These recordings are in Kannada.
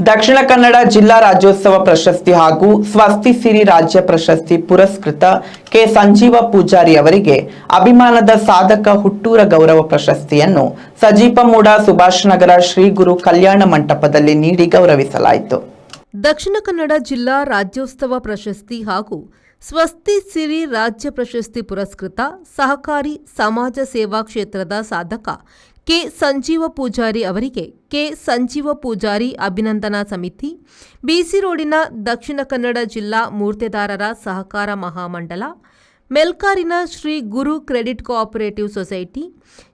ದಕ್ಷಿಣ ಕನ್ನಡ ಜಿಲ್ಲಾ ರಾಜ್ಯೋತ್ಸವ ಪ್ರಶಸ್ತಿ ಹಾಗೂ ಸ್ವಸ್ತಿ ಸಿರಿ ರಾಜ್ಯ ಪ್ರಶಸ್ತಿ ಪುರಸ್ಕೃತ ಕೆ ಸಂಜೀವ ಪೂಜಾರಿ ಅವರಿಗೆ ಅಭಿಮಾನದ ಸಾಧಕ ಹುಟ್ಟೂರ ಗೌರವ ಪ್ರಶಸ್ತಿಯನ್ನು ಸಜಿಪಮೂಡ ಸುಭಾಷ್ ನಗರ ಶ್ರೀ ಗುರು ಕಲ್ಯಾಣ ಮಂಟಪದಲ್ಲಿ ನೀಡಿ ಗೌರವಿಸಲಾಯಿತು. ದಕ್ಷಿಣ ಕನ್ನಡ ಜಿಲ್ಲಾ ರಾಜ್ಯೋತ್ಸವ ಪ್ರಶಸ್ತಿ ಹಾಗೂ ಸ್ವಸ್ತಿ ಸಿರಿ ರಾಜ್ಯ ಪ್ರಶಸ್ತಿ ಪುರಸ್ಕೃತ ಸಹಕಾರಿ ಸಮಾಜ ಸೇವಾ ಕ್ಷೇತ್ರದ ಸಾಧಕ ಕೆ ಸಂಜೀವ ಪೂಜಾರಿ ಅವರಿಗೆ ಕೆ ಸಂಜೀವ ಪೂಜಾರಿ ಅಭಿನಂದನಾ ಸಮಿತಿ, ಬಿಸಿ ರೋಡಿನ ದಕ್ಷಿಣ ಕನ್ನಡ ಜಿಲ್ಲಾ ಮೂರ್ತೆದಾರರ ಸಹಕಾರ ಮಹಾಮಂಡಲ, ಮೆಲ್ಕಾರಿನ Shri Guru credit cooperative society,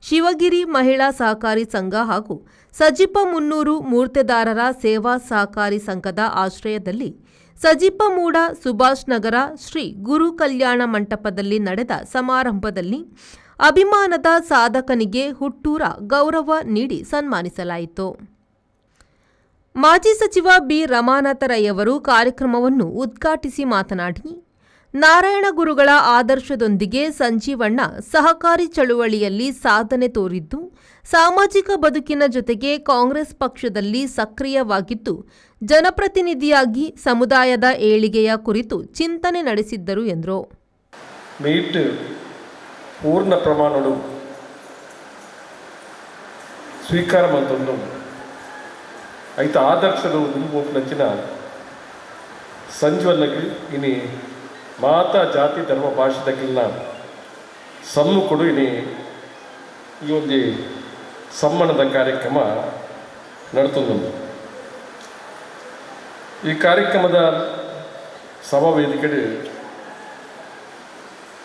Shivagiri ಮಹಿಳಾ ಸಹಕಾರಿ ಸಂಘ ಹಾಗೂ ಸಜಿಪ ಮುನ್ನೂರು ಮೂರ್ತೆದಾರರ ಸೇವಾ ಸಹಕಾರಿ ಸಂಘದ ಆಶ್ರಯದಲ್ಲಿ ಸಜಿಪಮೂಡ ಸುಭಾಷ್ ನಗರ ಶ್ರೀ ಗುರು ಕಲ್ಯಾಣ ಮಂಟಪದಲ್ಲಿ ನಡೆದ ಸಮಾರಂಭದಲ್ಲಿ ಅಭಿಮಾನದ ಸಾಧಕನಿಗೆ ಹುಟ್ಟೂರ ಗೌರವ ನೀಡಿ ಸನ್ಮಾನಿಸಲಾಯಿತು. ಮಾಜಿ ಸಚಿವ ಬಿ ರಮಾನಾಥ ರೈ ಅವರು ಕಾರ್ಯಕ್ರಮವನ್ನು ಉದ್ಘಾಟಿಸಿ ಮಾತನಾಡಿ, ನಾರಾಯಣ ಗುರುಗಳ ಆದರ್ಶದೊಂದಿಗೆ ಸಂಜೀವಣ್ಣ ಸಹಕಾರಿ ಚಳುವಳಿಯಲ್ಲಿ ಸಾಧನೆ ತೋರಿದ್ದು, ಸಾಮಾಜಿಕ ಬದುಕಿನ ಜೊತೆಗೆ ಕಾಂಗ್ರೆಸ್ ಪಕ್ಷದಲ್ಲಿ ಸಕ್ರಿಯವಾಗಿದ್ದು, ಜನಪ್ರತಿನಿಧಿಯಾಗಿ ಸಮುದಾಯದ ಏಳಿಗೆಯ ಕುರಿತು ಚಿಂತನೆ ನಡೆಸಿದ್ದರು ಎಂದರು. ಪೂರ್ಣ ಪ್ರಮಾಣಗಳು ಸ್ವೀಕಾರ ಮಾಡಿಕೊಂಡು ಐತ ಆದರ್ಶದ ಮುಂಚಿನ ಸಂಜೀವನಿಗೆ ಇನಿ ಮಾತಾ ಜಾತಿ ಧರ್ಮ ಭಾಷೆದಾಗಿಲ್ಲ ಸಮ್ಮು ಕೊಡು ಇನಿ ಈ ಒಂದು ಸಮ್ಮಾನದ ಕಾರ್ಯಕ್ರಮ ನಡೆದು ಈ ಕಾರ್ಯಕ್ರಮದ ಸಭಾ ವೇದಿಕೆ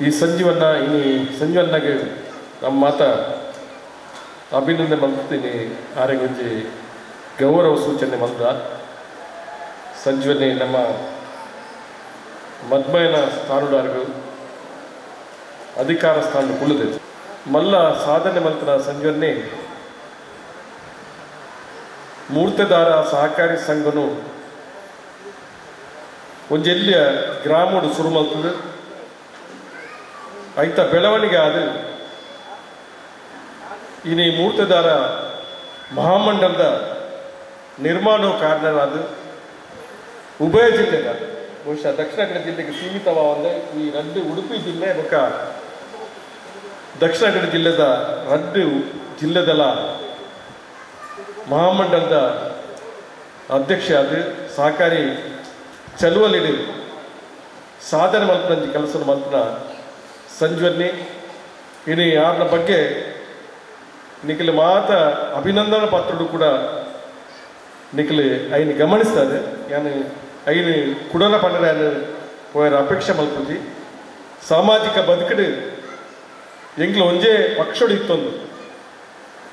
ಈ ಸಂಜೀವನ್ನಾಗೆ ನಮ್ಮ ಮಾತಾ ಅಭಿನಂದನೆ ಮಾಡ್ತೀನಿ. ಆರೆಗೊಂಜಿ ಗೌರವ ಸೂಚನೆ ಮಂದ ಸಂಜೀವನೆ ನಮ್ಮ ಮದ್ಮಯನ ಸ್ಥಾನದಾರರು ಅಧಿಕಾರ ಸ್ಥಾನ ಕುಳಿದೆ ಮಲ್ಲ ಸಾಧನೆ ಮಂತ್ರ ಸಂಜೀವನೆ ಮೂರ್ತೆದಾರ ಸಹಕಾರಿ ಸಂಘನು ಒಂಜೆಲ್ಲಿಯ ಗ್ರಾಮೋಡು ಶುರು ಮಾಡ್ತದೆ ಐತ ಬೆಳವಣಿಗೆ ಆದ ಇನಿ ಮೂರ್ತೆದಾರ ಮಹಾಮಂಡಲದ ನಿರ್ಮಾಣ ಕಾರಣರಾದ ಉಭಯ ಜಿಲ್ಲೆಗ ಬಹುಶಃ ದಕ್ಷಿಣ ಕನ್ನಡ ಜಿಲ್ಲೆಗೆ ಸೀಮಿತವಾದ ಈ ರಡ್ಡು ಉಡುಪಿ ಜಿಲ್ಲೆ ಬೊಕ್ಕ ದಕ್ಷಿಣ ಕನ್ನಡ ಜಿಲ್ಲೆದ ರಡ್ಡು ಜಿಲ್ಲೆದಲ್ಲ ಮಹಾಮಂಡಲದ ಅಧ್ಯಕ್ಷ ಆದ ಸಹಕಾರಿ ಚಳುವಳಿ ಸಾಧನೆ ಮಲ್ಪನ ಕೆಲಸ ಮಲ್ಪನ ಸಂಜೀವನಿ ಇನ್ನು ಯಾರನ್ನ ಬಗ್ಗೆ ನಿಖಿಲ್ ಮಾತ ಅಭಿನಂದನಾ ಪಾತ್ರರು ಕೂಡ ನಿಖಿಲ್ ಐನು ಗಮನಿಸ್ತಾರೆ ಯಾನು ಐನು ಕುಡಲ ಪಂಡರ ಯಾನು ಅಪೇಕ್ಷೆ ಮಲ್ಪುಜಿ ಸಾಮಾಜಿಕ ಬದುಕಡು ಎಂಗ್ಲು ಒಂಜೇ ಪಕ್ಷಡು ಇತ್ತೊಂದು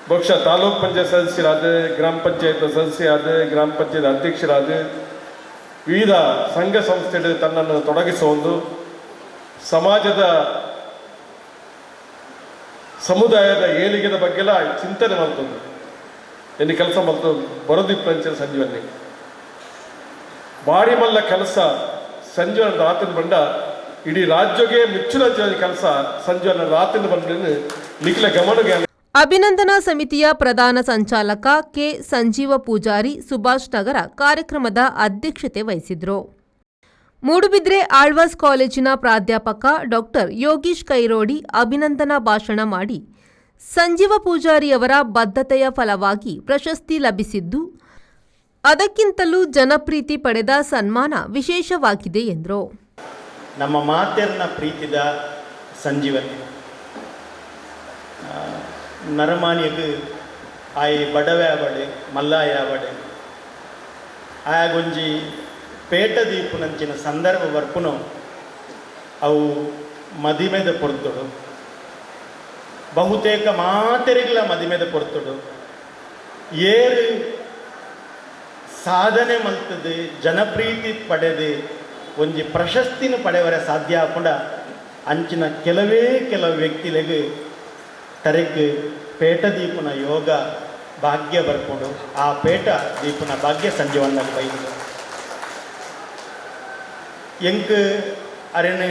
ಬಹುಶಃ ತಾಲೂಕ್ ಪಂಚಾಯತ್ ಸದಸ್ಯರಾದ ಗ್ರಾಮ ಪಂಚಾಯತ್ ಸದಸ್ಯರಾದ ಗ್ರಾಮ ಪಂಚಾಯತ್ ಅಧ್ಯಕ್ಷರಾದ ವಿವಿಧ ಸಂಘ ಸಂಸ್ಥೆಗಳು ತನ್ನನ್ನು ತೊಡಗಿಸುವ ಸಮಾಜದ ಸಮುದಾಯದ ಏಳಿಗೆದ ಬಗ್ಗೆಲ್ಲ ಚಿಂತನೆ ಮಾಡ್ತದೆ ಎಲ್ಲಿ ಕೆಲಸ ಮಾಡ್ತದೆ ಬರೋದಿಪ್ಪಂಚ ಸಂಜೀವನಿ ಬಾರಿ ಮಲ್ಲ ಕೆಲಸ ಸಂಜೀವನ ರಾತ್ರಿ ಬಂಡ ಇಡೀ ರಾಜ್ಯಕ್ಕೆ ಮೆಚ್ಚುನ ಕೆಲಸ ಸಂಜೀವನ ರಾತ್ರಿ ಬಂದ ನಿಖಿಲ ಗಮನಗೆ. ಅಭಿನಂದನಾ ಸಮಿತಿಯ ಪ್ರಧಾನ ಸಂಚಾಲಕ ಕೆ ಸಂಜೀವ ಪೂಜಾರಿ ಸುಭಾಷ್ ನಗರ ಕಾರ್ಯಕ್ರಮದ ಅಧ್ಯಕ್ಷತೆ ವಹಿಸಿದ್ರು. ಮೂಡುಬಿದ್ರೆ ಆಳ್ವಾಸ್ ಕಾಲೇಜಿನ ಪ್ರಾಧ್ಯಾಪಕ ಡಾಕ್ಟರ್ ಯೋಗೀಶ್ ಕೈರೋಡಿ ಅಭಿನಂದನಾ ಭಾಷಣ ಮಾಡಿ, ಸಂಜೀವ ಪೂಜಾರಿಯವರ ಬದ್ಧತೆಯ ಫಲವಾಗಿ ಪ್ರಶಸ್ತಿ ಲಭಿಸಿದ್ದು, ಅದಕ್ಕಿಂತಲೂ ಜನಪ್ರೀತಿ ಪಡೆದ ಸನ್ಮಾನ ವಿಶೇಷವಾಗಿದೆ ಎಂದರು. ನಮ್ಮ ಮಾತೆಯನ್ನ ಪ್ರೀತಿದ ಸಂಜೀವನಿ ನರಮಾನಿಯಗೆ ಆಯ್ ಬಡವೆ ಆವಡೆ ಮಲ್ಲಾಯ ಆವಡೆ ಆಗೊಂಜಿ ಪೇಟ ದೀಪುನಂಚಿನ ಸಂದರ್ಭ ವರ್ಪುನು ಅವು ಮದಿಮೆದ ಪೊರ್ತುಡು ಬಹುತೇಕ ಮಾತೆರಿಗಳ ಮದಿಮೆದ ಪೊರ್ತುಡು ಏರು ಸಾಧನೆ ಮಲ್ತದೆ ಜನಪ್ರೀತಿ ಪಡೆದು ಒಂಜಿ ಪ್ರಶಸ್ತಿನ ಪಡೆವರೆ ಸಾಧ್ಯ ಆಕೊಂಡ ಅಂಚಿನ ಕೆಲವು ವ್ಯಕ್ತಿಗಳಿಗೆ ತರಕ್ಕೆ ಪೇಟ ದೀಪನ ಯೋಗ ಭಾಗ್ಯ ಬರ್ಕೊಂಡು ಆ ಪೇಟ ದೀಪನ ಭಾಗ್ಯ ಸಂಜೀವನ್ನಾಗಿ ಬೈದು ಎಂಕ್ ಅರೆನೆ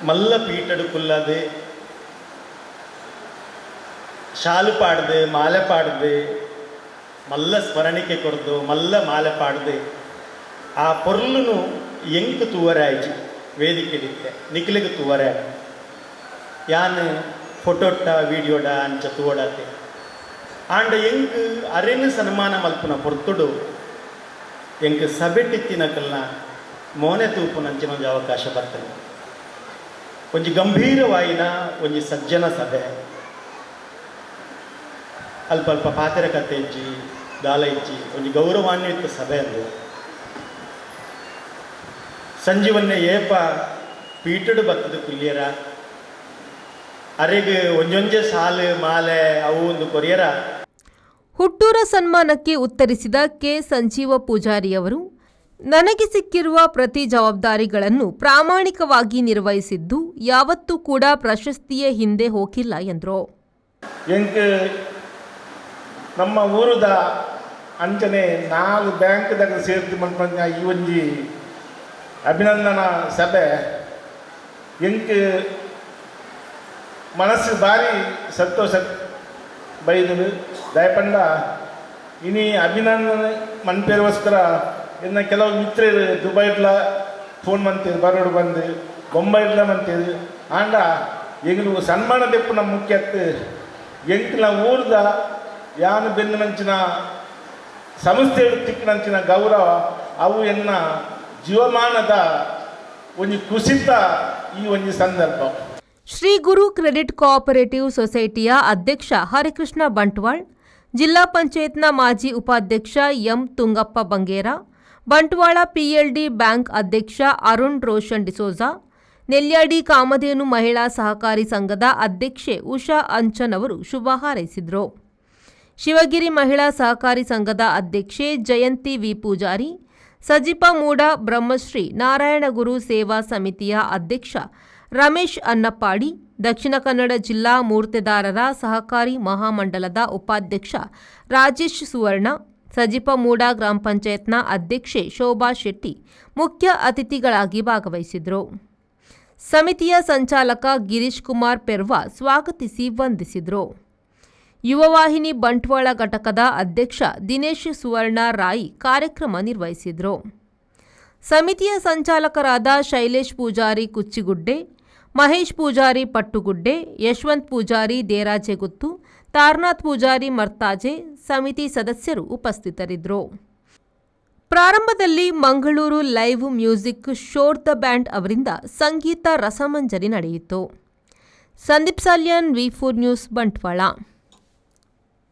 ಮಲ್ಲ ಪೀಟಡು ಕುಲ್ಲದೆ ಶಾಲು ಪಾಡ್ದು ಮಾಲೆ ಪಾಡ್ದು ಮಲ್ಲ ಸ್ಮರಣಿಕೆ ಕೊಡ್ದು ಮಲ್ಲ ಮಾಲೆ ಪಾಡ್ದು ಆ ಪೊರ್ಲುನು ಎಂಕ್ ತೂವರಾಯ್ಜಿ ವೇದಿಕೆ ದಿತ್ತೆ ನಿಖಿಲಿಗೆ ತೂವರೆ ಯಾನ್ ಫೋಟೋಟ್ಟ ವೀಡಿಯೋಡ ಅಂಚ ತೂವಡತೆ ಆಂಡ ಎಂಕ್ ಅರೆನು ಸನ್ಮಾನ ಮಲ್ಪುನ ಪೊರ್ತುಡು ಎಂಕ್ ಸಭೆಟ್ಟಿತ್ತಿನಕಲ್ನ ಮೋನೆ ತೂಪುನಂಚಿನ ಒಂದು ಅವಕಾಶ ಬರ್ತದೆ. ಒಂಜಿ ಗಂಭೀರವಾಯಿನ ಒಂಜಿ ಸಜ್ಜನ ಸಭೆ ಅಲ್ಪ ಅಲ್ಪ ಪಾತೆರ ಕತೆ ಇಜ್ಜಿ ದಾಲ ಇಜ್ಜಿ ಒಂಜಿ ಗೌರವಾನ್ವಿತ ಸಭೆ ಅಂದು ಸಂಜೀವನ್ನೇ ಏಪ ಪೀಟಡು ಬತ್ತದ ಕುಲ್ಲಿಯರ ಅರೆಗೆ ಒಂಜೊಂಜೆ ಸಾಲು ಮಾಲೆ ಅವು ಒಂದು ಕೊರಿಯರ. ಹುಟ್ಟೂರ ಸನ್ಮಾನಕ್ಕೆ ಉತ್ತರಿಸಿದ ಕೆ ಸಂಜೀವ ಪೂಜಾರಿಯವರು, ನನಗೆ ಸಿಕ್ಕಿರುವ ಪ್ರತಿ ಜವಾಬ್ದಾರಿಗಳನ್ನು ಪ್ರಾಮಾಣಿಕವಾಗಿ ನಿರ್ವಹಿಸಿದ್ದು ಯಾವತ್ತೂ ಕೂಡ ಪ್ರಶಸ್ತಿಯ ಹಿಂದೆ ಹೋಗಿಲ್ಲ ಎಂದರು. ನಮ್ಮ ಊರದ ಅಂಚನೆ 4 ಬ್ಯಾಂಕ್ದಾಗ ಸೇರ್ತಿ ಮನ್ಪಂಜ ಈ ಒಂಜಿ ಅಭಿನಂದನಾ ಸಭೆ ಎಂಕ್ ಮನಸ್ಸು ಭಾರಿ ಸಂತೋಷ ಬೈದು ದಯಪಂಡ ಇನಿ ಅಭಿನಂದನೆ ಮನ್ಪೇರೋಸ್ಕರ ಇನ್ನು ಕೆಲವು ಮಿತ್ರರು ದುಬೈಡ್ಲ ಫೋನ್ ಮಂತೀರು ಬರೋಡು ಬಂದು ಬೊಂಬೈಡ್ಲ ಮಂತೀರು ಆಂಡ ಎಂಗ್ಲು ಸನ್ಮಾನ ತೆಪ್ಪುನ ಮುಖ್ಯತ್ತು ಎಂಕ್ಲ ಊರ್ದ ಯಾನು ಬೆನ್ನು ನಂಚಿನ ಸಂಸ್ಥೆ ತಿಕ್ಕಿನಂಚಿನ ಗೌರವ ಅವು ಎನ್ನ ಜೀವಮಾನದ ಒಂದು ಕುಸಿತ ಈ ಒಂದು ಸಂದರ್ಭ. ಶ್ರೀ ಗುರು ಕ್ರೆಡಿಟ್ ಕೋಆಪರೇಟಿವ್ ಸೊಸೈಟಿಯ ಅಧ್ಯಕ್ಷ ಹರಿಕೃಷ್ಣ ಬಂಟ್ವಾಳ್, ಜಿಲ್ಲಾ ಪಂಚಾಯತ್ನ ಮಾಜಿ ಉಪಾಧ್ಯಕ್ಷ M Tungappa Bangera, Bantwal PLD bank ಅಧ್ಯಕ್ಷ ಅರುಣ್ ರೋಷನ್ ಡಿಸೋಜಾ, ನೆಲ್ಯಾಡಿ ಕಾಮಧೇನು ಮಹಿಳಾ ಸಹಕಾರಿ ಸಂಘದ ಅಧ್ಯಕ್ಷೆ ಉಷಾ ಅಂಚನ್ ಅವರು ಶುಭ ಹಾರೈಸಿದರು. ಶಿವಗಿರಿ ಮಹಿಳಾ ಸಹಕಾರಿ ಸಂಘದ ಅಧ್ಯಕ್ಷೆ ಜಯಂತಿ ವಿ ಪೂಜಾರಿ, ಸಜಿಪ ಮೂಡ ಬ್ರಹ್ಮಶ್ರೀ ನಾರಾಯಣಗುರು ಸೇವಾ ಸಮಿತಿಯ ಅಧ್ಯಕ್ಷ ರಮೇಶ್ ಅನ್ನಪ್ಪಾಡಿ, ದಕ್ಷಿಣ ಕನ್ನಡ ಜಿಲ್ಲಾ ಮೂರ್ತೆದಾರರ ಸಹಕಾರಿ ಮಹಾಮಂಡಲದ ಉಪಾಧ್ಯಕ್ಷ ರಾಜೇಶ್ ಸುವರ್ಣ, ಸಜಿಪ ಮೂಡ ಗ್ರಾಮ ಪಂಚಾಯತ್ನ ಅಧ್ಯಕ್ಷೆ ಶೋಭಾ ಶೆಟ್ಟಿ ಮುಖ್ಯ ಅತಿಥಿಗಳಾಗಿ ಭಾಗವಹಿಸಿದರು. ಸಮಿತಿಯ ಸಂಚಾಲಕ ಗಿರೀಶ್ ಕುಮಾರ್ ಪೆರ್ವಾ ಸ್ವಾಗತಿಸಿ ವಂದಿಸಿದರು. ಯುವವಾಹಿನಿ ಬಂಟ್ವಾಳ ಘಟಕದ ಅಧ್ಯಕ್ಷ ದಿನೇಶ್ ಸುವರ್ಣ ರಾಯಿ ಕಾರ್ಯಕ್ರಮ ನಿರ್ವಹಿಸಿದರು. ಸಮಿತಿಯ ಸಂಚಾಲಕರಾದ ಶೈಲೇಶ್ ಪೂಜಾರಿ ಕುಚ್ಚಿಗುಡ್ಡೆ, ಮಹೇಶ್ ಪೂಜಾರಿ ಪಟ್ಟುಗುಡ್ಡೆ, ಯಶವಂತ್ ಪೂಜಾರಿ ದೇರಾಜೆಗುತ್ತು, ತಾರನಾಥ್ ಪೂಜಾರಿ ಮರ್ತಾಜೆ ಸಮಿತಿ ಸದಸ್ಯರು ಉಪಸ್ಥಿತರಿದ್ದರು. ಪ್ರಾರಂಭದಲ್ಲಿ Mangaluru live music sure the band ಅವರಿಂದ ಸಂಗೀತ ರಸಮಂಜರಿ ನಡೆಯಿತು. ಸಂದೀಪ್ ಸಾಲ್ಯನ್, ವಿ4 ನ್ಯೂಸ್, ಬಂಟ್ವಾಳ.